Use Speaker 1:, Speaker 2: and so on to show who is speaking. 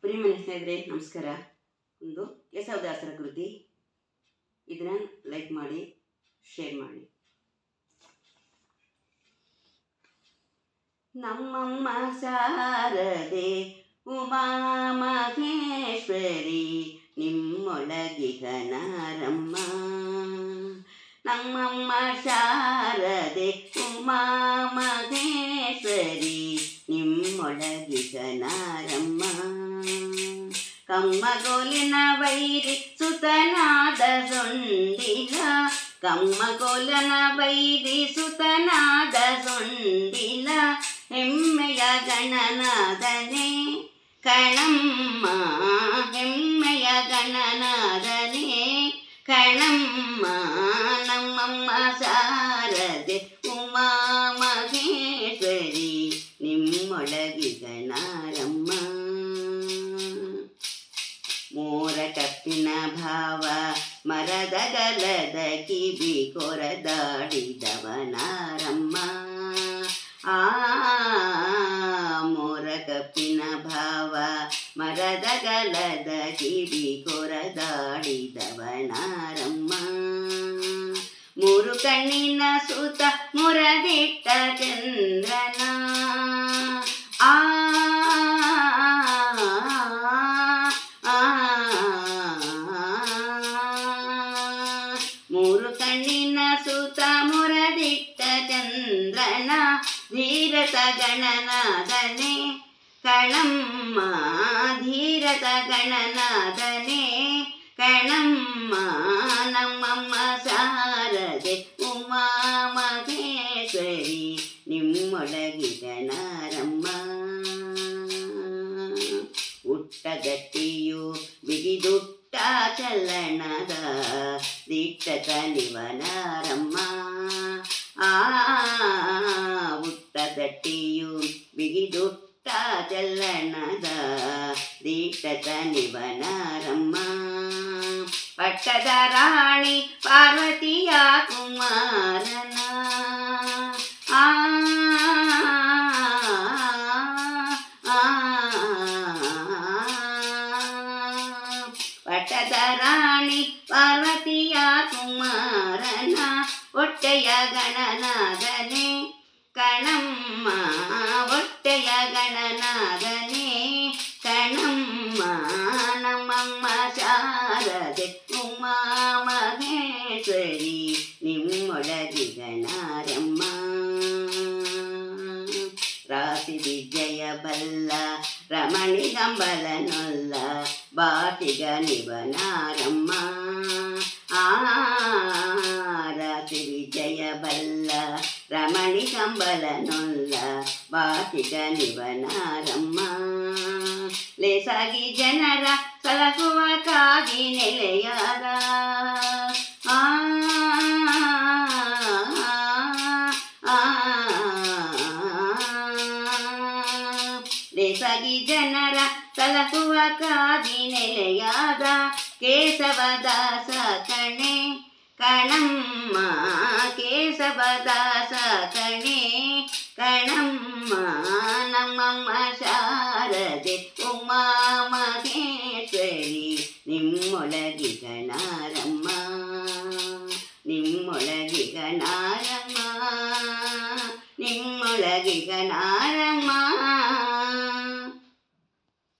Speaker 1: ಕುರಿಮನೆ ಸ್ನೇಹಿತರೆ ನಮಸ್ಕಾರ. ಒಂದು ಕೇಶವದಾಸರ ಕೃತಿ, ಇದನ್ನ ಲೈಕ್ ಮಾಡಿ, ಶೇರ್ ಮಾಡಿ. ನಮ್ಮಮ್ಮ ಶಾರದೆ ಉಮಾ ಮಹೇಶ್ವರಿ ನಿಮ್ಮೊಳಗಿಗನಾರಮ್ಮ. ನಮ್ಮಮ್ಮ ಶಾರದೆ ಉಮಾ ಮಹೇಶ್ವರಿ ನಿಮ್ಮೊಳಗಿಗನಾರಮ್ಮ. ಕಮ್ಮಗೋಲಿನ ವೈರಿ ಸುತನಾದ ಸೊಂಡಿಲ, ಕಮ್ಮಗೋಲನ ವೈರಿ ಸುತನಾದ ಸೊಂಡಿಲ, ಹೆಮ್ಮೆಯ ಗಣನಾದನೆ ಕಣಮ್ಮ, ಹೆಮ್ಮೆಯ ಗಣನಾದನೆ ಕಣಮ್ಮ. ನಮ್ಮಮ್ಮ ಶಾರದೆ ಉಮಾ ಮಹೇಶ್ವರಿ ನಿಮ್ಮೊಳಗಿಗನಾರಮ್ಮ. ಮೋರ ಕಪ್ಪಿನ ಭಾವ ಮರದ ಗಲದ ಕಿವಿ ಕೊರದಾಡಿದವನಾರಮ್ಮ. ಮೋರ ಕಪ್ಪಿನ ಭಾವ ಮರದ ಗಲದ ಕಿವಿ ಕೊರದಾಡಿದವನಾರಮ್ಮ. ಮೂರು ಕಣ್ಣಿನ ಸುತ ಮುರದಿಟ್ಟ ಚಂದ್ರನ, ಮೂರು ಕಣ್ಣಿನ ಸುತ ಮುರದಿಟ್ಟ ಚಂದ್ರನ, ಧೀರತ ಗಣನಾದನೆ ಕಣಮ್ಮ, ಧೀರತ ಗಣನಾದನೆ ಕಣಮ್ಮ. ನಮ್ಮಮ್ಮ ಶಾರದೆ ಉಮಾ ಮಹೇಶ್ವರಿ ನಿಮ್ಮೊಳಗಿಗನಾರಮ್ಮ. ಉಟ್ಟಗಟ್ಟಿಯು ಬಿಗಿದುಟ್ಟ ಚಲ್ಲಣದ ದಿಟ್ಟತ ನಿವನಾರಮ್ಮ. ಉಟ್ಟಗಟ್ಟಿಯು ಬಿಗಿದುಟ್ಟ ಚಲ್ಲಣದ ದಿಟ್ಟತ ನಿವನಾರಮ್ಮ. ಪಟ್ಟದ ರಾಣಿ ಪಾರ್ವತಿಯ ಕುಮಾರನ, ಪಟ್ಟದ ರಾಣಿ ಪಾರ್ವತಿಯ ಕುಮಾರನ, ಹೊಟ್ಟೆಯ ಗಣನಾದನೆ ಕಣಮ್ಮ, ಹೊಟ್ಟೆಯ ಗಣನಾದನೆ ಕಣಮ್ಮ. ನಮ್ಮಮ್ಮ ಶಾರದೆ ಉಮಾ ಮಹೇಶ್ವರಿ ನಿಮ್ಮೊಳಗಿಗನಾರಮ್ಮ. ರಾಶಿ ವಿಜಯ ಬಲ್ಲ ರಮಣಿಗಂಬಲನೊಲ್ಲ, ಬಾಟಿಗ ನಿವನಾರಮ್ಮ. ರಾಶಿ ವಿಜಯ ಬಲ್ಲ ರಮಣಿಗಂಬಲನೊಲ್ಲ, ಬಾಟಿಗ ನಿವನಾರಮ್ಮ. ಲೇಸಾಗಿ ಜನರ ಸಲಹುವ ಕಾಗಿ ನೆಲೆಯಾದ, ಲೇಸಾಗಿ ಜನರ ಸಲಹುವ ಕಾಗಿ ನೆಲೆಯಾದ ಕೇಶವದಾಸ ಕಣೆ ಕಣಮ್ಮ, ಕೇಶವದಾಸ ಕಣೆ ಕಣಮ್ಮ. ನಮ್ಮಮ್ಮ ಶಾರದೆ